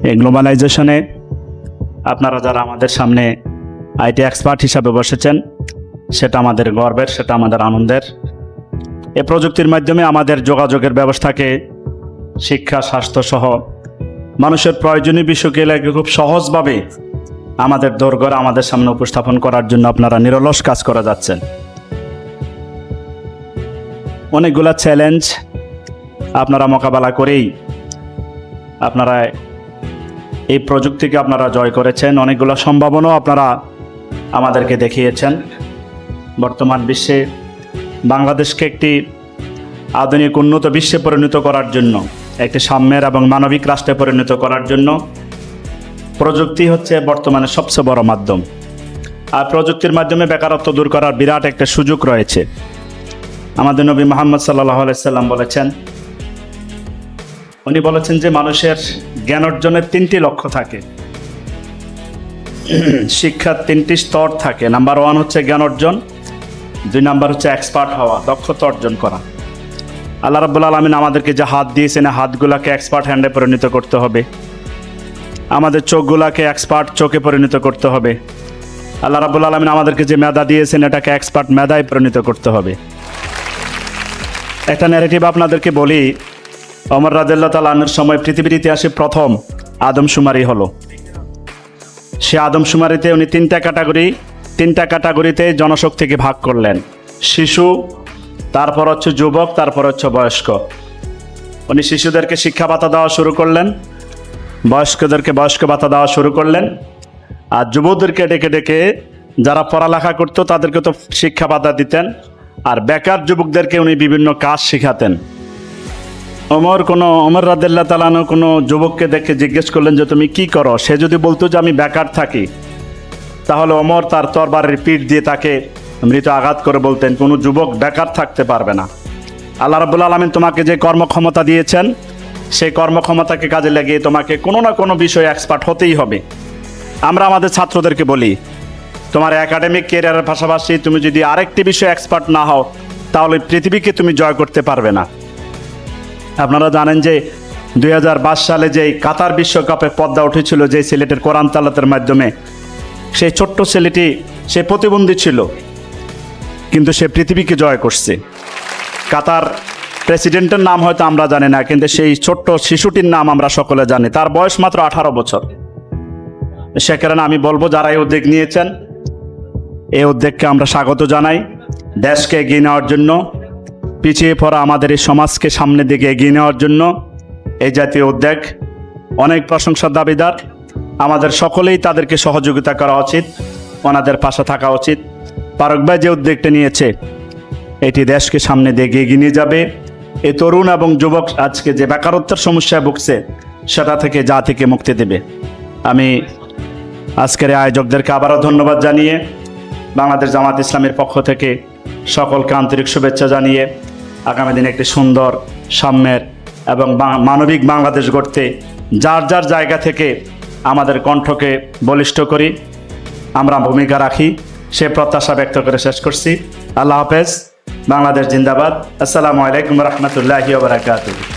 এই গ্লোবালাইজেশনে আপনারা যারা আমাদের সামনে আইটি এক্সপার্ট হিসাবে বসেছেন, সেটা আমাদের গর্বের, সেটা আমাদের আনন্দের। এই প্রযুক্তির মাধ্যমে আমাদের যোগাযোগের ব্যবস্থাকে শিক্ষা, স্বাস্থ্য সহ মানুষের প্রয়োজনীয় বিষয়গুলোকে খুব সহজভাবে আমাদের দোরগোড়ায় আমাদের সামনে উপস্থাপন করার জন্য আপনারা নিরলস কাজ করে যাচ্ছেন। অনেকগুলা চ্যালেঞ্জ আপনারা মোকাবেলা করেই আপনারা এই প্রযুক্তিকে আপনারা জয় করেছেন। অনেকগুলো সম্ভাবনাও আপনারা আমাদেরকে দেখিয়েছেন। বর্তমান বিশ্বে বাংলাদেশকে একটি আধুনিক উন্নত বিশ্বে পরিণত করার জন্য, একটি সাম্যের এবং মানবিক রাষ্ট্রে পরিণত করার জন্য প্রযুক্তি হচ্ছে বর্তমানে সবচেয়ে বড় মাধ্যম। আর প্রযুক্তির মাধ্যমে বেকারত্ব দূর করার বিরাট একটা সুযোগ রয়েছে। আমাদের নবী মুহাম্মদ সাল্লাল্লাহু আলাইহি সাল্লাম বলেছেন, উনি বলেছেন যে মানুষের জ্ঞান অর্জনের 3টি লক্ষ্য থাকে, শিক্ষার 3টি স্তর থাকে। নাম্বার 1 হচ্ছে জ্ঞান অর্জন, 2 নাম্বার হচ্ছে এক্সপার্ট হওয়া, দক্ষতা অর্জন করা। আল্লাহ রাব্বুল আলামিন আমাদেরকে যে হাত দিয়েছেন, হাতগুলাকে এক্সপার্ট হ্যান্ডে পরিণত করতে হবে। আমাদের চোখগুলাকে এক্সপার্ট চোখে পরিণত করতে হবে। আল্লাহ রাব্বুল আলামিন আমাদেরকে যে মেধা দিয়েছেন, এটাকে এক্সপার্ট মেধায় পরিণত করতে হবে। একটা ন্যারেটিভ আপনাদেরকে বলি। ওমর রাদিয়াল্লাহু তাআলা আনহুর সময় পৃথিবীর ইতিহাসে প্রথম আদমশুমারি হলো। সে আদমশুমারিতে উনি 3টা ক্যাটাগরিতে জনশক্তিকে ভাগ করলেন: শিশু, তারপর হচ্ছে যুবক, তারপর হচ্ছে বয়স্ক। উনি শিশুদেরকে শিক্ষা ভাতা দেওয়া শুরু করলেন, বয়স্কদেরকে বয়স্ক ভাতা দেওয়া শুরু করলেন, আর যুবকদেরকে ডেকে ডেকে যারা পড়ালেখা করতো তাদেরকে তো শিক্ষা ভাতা দিতেন, আর বেকার যুবকদেরকে উনি বিভিন্ন কাজ শেখাতেন। ওমর রাদিয়াল্লাহু তাআলা আনহু কোনো যুবককে দেখে জিজ্ঞেস করলেন যে তুমি কি করো? সে যদি বলতো যে আমি বেকার থাকি, তাহলে ওমর তার তরবারির পিঠ দিয়ে তাকে মৃত আঘাত করে বলতেন, কোনো যুবক বেকার থাকতে পারবে না। আল্লাহ রাব্বুল আলামিন তোমাকে যে কর্মক্ষমতা দিয়েছেন, সেই কর্মক্ষমতাকে কাজে লাগিয়ে তোমাকে কোনো না কোনো বিষয়ে এক্সপার্ট হতেই হবে। আমরা আমাদের ছাত্রদেরকে বলি, তোমার একাডেমিক ক্যারিয়ারের পাশাপাশি তুমি যদি আরেকটি বিষয়ে এক্সপার্ট না হও, তাহলে পৃথিবীকে তুমি জয় করতে পারবে না। আপনারা জানেন যে 2022 সালে যেই কাতার বিশ্বকাপে পর্দা উঠেছিল, যে ছেলেটির কোরআন তালাতের মাধ্যমে, সেই ছোট্ট ছেলেটি সে প্রতিবন্ধী ছিল, কিন্তু সে পৃথিবীকে জয় করছে। কাতার প্রেসিডেন্টের নাম হয়তো আমরা জানি না, কিন্তু সেই ছোট্ট শিশুটির নাম আমরা সকলে জানি। তার বয়স মাত্র 18 বছর। সে কারণে আমি বলবো, যারা এই উদ্যোগ নিয়েছেন, এই উদ্যোগকে আমরা স্বাগত জানাই। দেশকে এগিয়ে নেওয়ার জন্য, পিছিয়ে পড়া আমাদের এই সমাজকে সামনের দিকে এগিয়ে নেওয়ার জন্য এই জাতীয় উদ্যোগ অনেক প্রশংসার দাবিদার। আমাদের সকলেই তাদেরকে সহযোগিতা করা উচিত, ওনাদের পাশে থাকা উচিত। ফারুক ভাই যে উদ্যোগটা নিয়েছে, এটি দেশকে সামনে দিকে এগিয়ে নিয়ে যাবে। এই তরুণ এবং যুবক আজকে যে বেকারত্বের সমস্যায় ভুগছে, সেটা থেকে জাতিকে মুক্তি দেবে। আমি আজকের আয়োজকদেরকে আবারও ধন্যবাদ জানিয়ে, বাংলাদেশ জামাত ইসলামের পক্ষ থেকে সকলকে আন্তরিক শুভেচ্ছা জানিয়ে, আগামী দিনে একটি সুন্দর, সাম্যের এবং মানবিক বাংলাদেশ গড়তে যার যার জায়গা থেকে আমাদের কণ্ঠকে বলিষ্ঠ করি, আমরা ভূমিকা রাখি, সে প্রত্যাশা ব্যক্ত করে শেষ করছি। আল্লাহ হাফেজ। বাংলাদেশ জিন্দাবাদ। আসসালামু আলাইকুম রহমতুল্লাহি ওয়া বারাকাতুহু।